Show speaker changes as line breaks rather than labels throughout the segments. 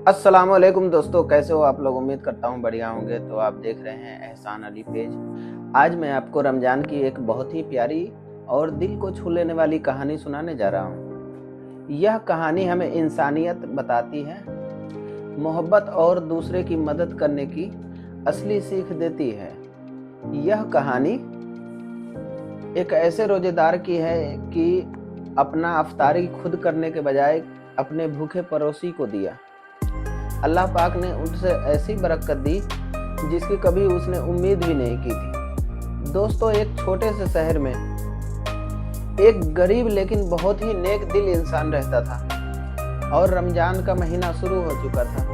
अस्सलामुअलैकुम दोस्तों, कैसे हो आप लोग। उम्मीद करता हूँ बढ़िया होंगे। तो आप देख रहे हैं एहसान अली पेज। आज मैं आपको रमज़ान की एक बहुत ही प्यारी और दिल को छू लेने वाली कहानी सुनाने जा रहा हूँ। यह कहानी हमें इंसानियत बताती है, मोहब्बत और दूसरे की मदद करने की असली सीख देती है। यह कहानी एक ऐसे रोजेदार की है कि अपना अफ्तारी खुद करने के बजाय अपने भूखे पड़ोसी को दिया। अल्लाह पाक ने उनसे ऐसी बरकत दी जिसकी कभी उसने उम्मीद भी नहीं की थी। दोस्तों, एक छोटे से शहर में एक गरीब लेकिन बहुत ही नेक दिल इंसान रहता था और रमजान का महीना शुरू हो चुका था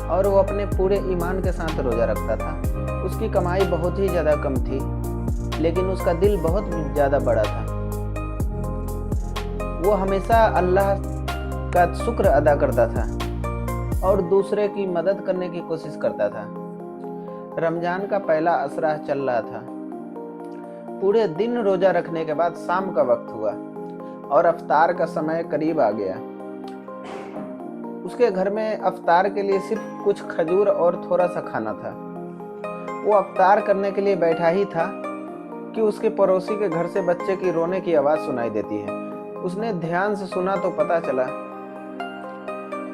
और वो अपने पूरे ईमान के साथ रोजा रखता था। उसकी कमाई बहुत ही ज़्यादा कम थी लेकिन उसका दिल बहुत ज़्यादा बड़ा था। वो हमेशा अल्लाह का शुक्र अदा करता था और दूसरे की मदद करने की कोशिश करता था। रमजान का पहला असरा चल रहा था। पूरे दिन रोजा रखने के बाद शाम का वक्त हुआ और अफ्तार का समय करीब आ गया। उसके घर में अफ्तार के लिए सिर्फ कुछ खजूर और थोड़ा सा खाना था। वो अफ्तार करने के लिए बैठा ही था कि उसके पड़ोसी के घर से बच्चे की रोने की आवाज़ सुनाई देती है। उसने ध्यान से सुना तो पता चला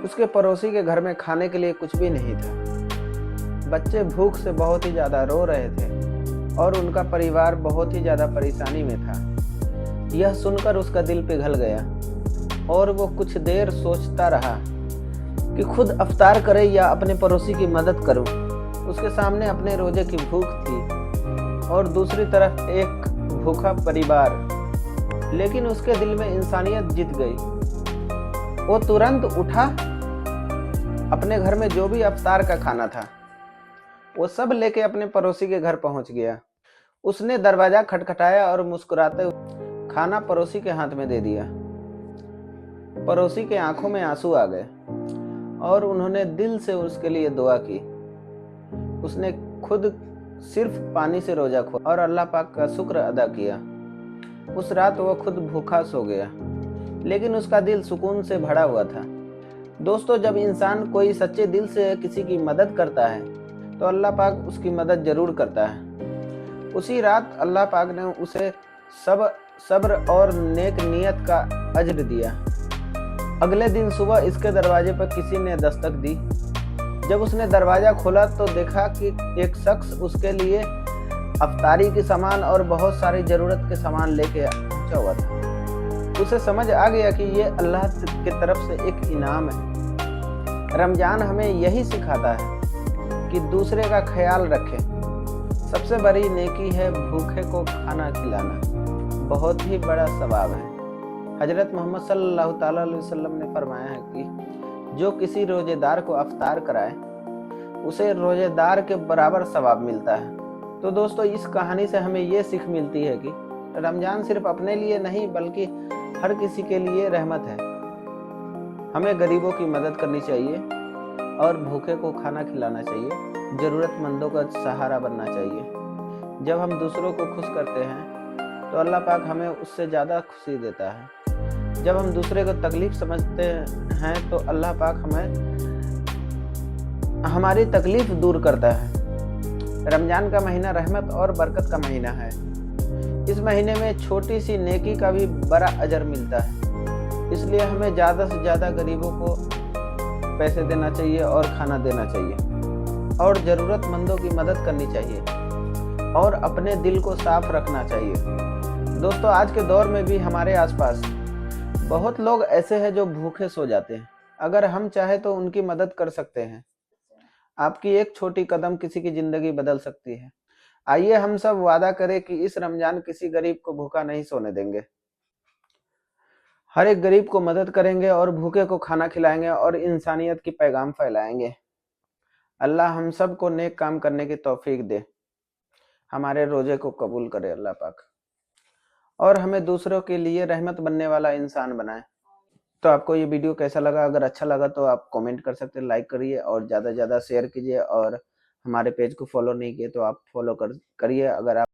उसके पड़ोसी के घर में खाने के लिए कुछ भी नहीं था। बच्चे भूख से बहुत ही ज़्यादा रो रहे थे और उनका परिवार बहुत ही ज़्यादा परेशानी में था। यह सुनकर उसका दिल पिघल गया और वो कुछ देर सोचता रहा कि खुद अफ्तार करे या अपने पड़ोसी की मदद करूं। उसके सामने अपने रोजे की भूख थी और दूसरी तरफ एक भूखा परिवार, लेकिन उसके दिल में इंसानियत जीत गई। वो तुरंत उठा, अपने घर में जो भी अफ्तार का खाना था वो सब लेके अपने पड़ोसी के घर पहुंच गया। उसने दरवाजा खटखटाया और मुस्कुराते खाना पड़ोसी के हाथ में दे दिया। पड़ोसी के आंखों में आंसू आ गए और उन्होंने दिल से उसके लिए दुआ की। उसने खुद सिर्फ पानी से रोजा खोला और अल्लाह पाक का शुक्र अदा किया। उस रात वो खुद भूखा सो गया लेकिन उसका दिल सुकून से भरा हुआ था। दोस्तों, जब इंसान कोई सच्चे दिल से किसी की मदद करता है तो अल्लाह पाक उसकी मदद जरूर करता है। उसी रात अल्लाह पाक ने उसे सब्र और नेक नियत का अज्र दिया। अगले दिन सुबह इसके दरवाजे पर किसी ने दस्तक दी। जब उसने दरवाजा खोला तो देखा कि एक शख्स उसके लिए अफ्तारी के सामान और बहुत सारी ज़रूरत के सामान लेके पहुंचा हुआ था। उसे समझ आ गया कि ये अल्लाह की तरफ से एक इनाम है। रमजान हमें यही सिखाता है कि दूसरे का ख्याल रखें। सबसे बड़ी नेकी है भूखे को खाना खिलाना, बहुत ही बड़ा सवाब है। हजरत मोहम्मद सल्लल्लाहु ताला अलैहि वसल्लम ने फरमाया है कि जो किसी रोजेदार को अफ्तार कराए उसे रोजेदार के बराबर सवाब मिलता है। तो दोस्तों, इस कहानी से हमें ये सीख मिलती है कि रमजान सिर्फ अपने लिए नहीं बल्कि हर किसी के लिए रहमत है। हमें गरीबों की मदद करनी चाहिए और भूखे को खाना खिलाना चाहिए, ज़रूरतमंदों का सहारा बनना चाहिए। जब हम दूसरों को खुश करते हैं तो अल्लाह पाक हमें उससे ज़्यादा खुशी देता है। जब हम दूसरे को तकलीफ़ समझते हैं तो अल्लाह पाक हमारी तकलीफ़ दूर करता है। रमजान का महीना रहमत और बरकत का महीना है। इस महीने में छोटी सी नेकी का भी बड़ा अजर मिलता है। इसलिए हमें ज़्यादा से ज़्यादा गरीबों को पैसे देना चाहिए और खाना देना चाहिए और ज़रूरतमंदों की मदद करनी चाहिए और अपने दिल को साफ रखना चाहिए। दोस्तों, आज के दौर में भी हमारे आसपास बहुत लोग ऐसे हैं जो भूखे सो जाते हैं। अगर हम चाहें तो उनकी मदद कर सकते हैं। आपकी एक छोटी कदम किसी की ज़िंदगी बदल सकती है। आइए हम सब वादा करें कि इस रमजान किसी गरीब को भूखा नहीं सोने देंगे। हर एक गरीब को मदद करेंगे और भूखे को खाना खिलाएंगे और इंसानियत की पैगाम फैलाएंगे। अल्लाह हम सब को नेक काम करने की तौफीक दे, हमारे रोजे को कबूल करे अल्लाह पाक, और हमें दूसरों के लिए रहमत बनने वाला इंसान बनाए। तो आपको ये वीडियो कैसा लगा? अगर अच्छा लगा तो आप कमेंट कर सकते हैं, लाइक करिए और ज़्यादा से ज़्यादा शेयर कीजिए। और हमारे पेज को फॉलो नहीं किए तो आप फॉलो करिए। अगर आप